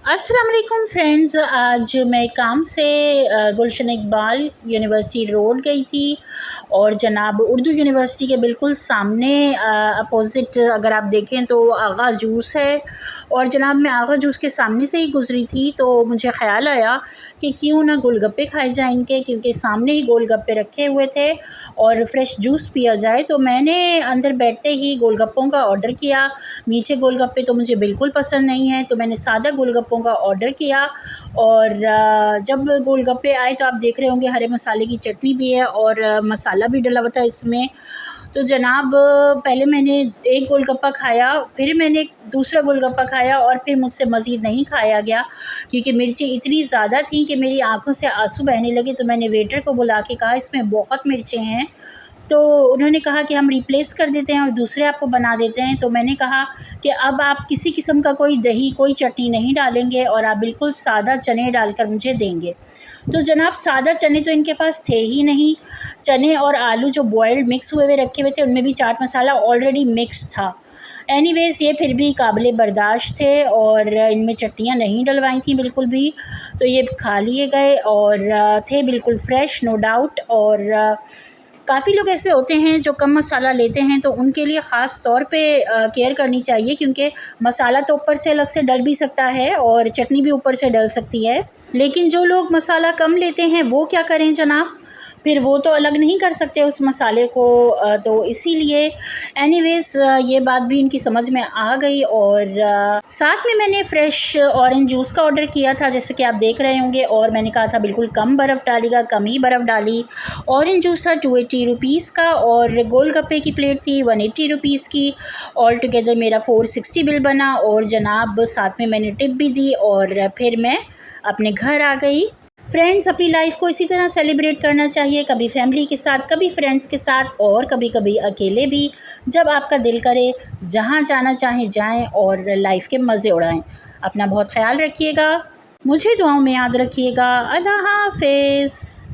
अस्सलाम वालेकुम फ्रेंड्स। आज मैं काम से गुलशन इकबाल यूनिवर्सिटी रोड गई थी और जनाब उर्दू यूनिवर्सिटी के बिल्कुल सामने अपोज़िट अगर आप देखें तो आगा जूस है। और जनाब मैं आगा जूस के सामने से ही गुज़री थी तो मुझे ख़्याल आया कि क्यों ना गोलगप्पे खाए जाएँ इनके, क्योंकि सामने ही गोलगप्पे रखे हुए थे और फ्रेश जूस पिया जाए। तो मैंने अंदर बैठते ही गोलगप्पों का ऑर्डर किया। मीठे गोलगप्पे तो मुझे बिल्कुल पसंद नहीं है, तो मैंने सादा गोलगप्पों का ऑर्डर किया। और जब गोलगप्पे आए तो आप देख रहे होंगे हरे मसाले की चटनी भी है और मसाला भी डला हुआ था इसमें। तो जनाब पहले मैंने एक गोलगप्पा खाया, फिर मैंने दूसरा गोलगप्पा खाया और फिर मुझसे मज़ीद नहीं खाया गया, क्योंकि मिर्ची इतनी ज़्यादा थी कि मेरी आँखों से आंसू बहने लगे। तो मैंने वेटर को बुला के कहा इसमें बहुत मिर्चें हैं। तो उन्होंने कहा कि हम रिप्लेस कर देते हैं और दूसरे आपको बना देते हैं। तो मैंने कहा कि अब आप किसी किस्म का कोई दही, कोई चटनी नहीं डालेंगे और आप बिल्कुल सादा चने डालकर मुझे देंगे। तो जनाब सादा चने तो इनके पास थे ही नहीं। चने और आलू जो बॉयल्ड मिक्स हुए हुए रखे हुए थे, उनमें भी चाट मसाला ऑलरेडी मिक्स था। एनीवेज़ ये फिर भी काबिल बर्दाश्त थे और इनमें चटनियाँ नहीं डलवाई थी बिल्कुल भी। तो ये खा लिए गए और थे बिल्कुल फ्रेश, नो डाउट। और काफ़ी लोग ऐसे होते हैं जो कम मसाला लेते हैं, तो उनके लिए ख़ास तौर पे केयर करनी चाहिए, क्योंकि मसाला तो ऊपर से अलग से डल भी सकता है और चटनी भी ऊपर से डल सकती है। लेकिन जो लोग मसाला कम लेते हैं वो क्या करें जनाब, फिर वो तो अलग नहीं कर सकते उस मसाले को। तो इसीलिए एनीवेज़ ये बात भी इनकी समझ में आ गई। और साथ में मैंने फ़्रेश ऑरेंज जूस का ऑर्डर किया था, जैसे कि आप देख रहे होंगे, और मैंने कहा था बिल्कुल कम बर्फ़ डालिएगा, कम ही बर्फ़ डाली। ऑरेंज जूस था 280 रुपीज़ का और गोलगप्पे की प्लेट थी 180 रुपीज़ की। ऑल टुगेदर मेरा 460 बिल बना और जनाब साथ में मैंने टिप भी दी और फिर मैं अपने घर आ गई। फ्रेंड्स, अपनी लाइफ को इसी तरह सेलिब्रेट करना चाहिए, कभी फैमिली के साथ, कभी फ्रेंड्स के साथ और कभी कभी अकेले भी। जब आपका दिल करे जहाँ जाना चाहें जाएं और लाइफ के मज़े उड़ाएं। अपना बहुत ख्याल रखिएगा, मुझे दुआओं में याद रखिएगा। अल्लाह हाफ़िज़।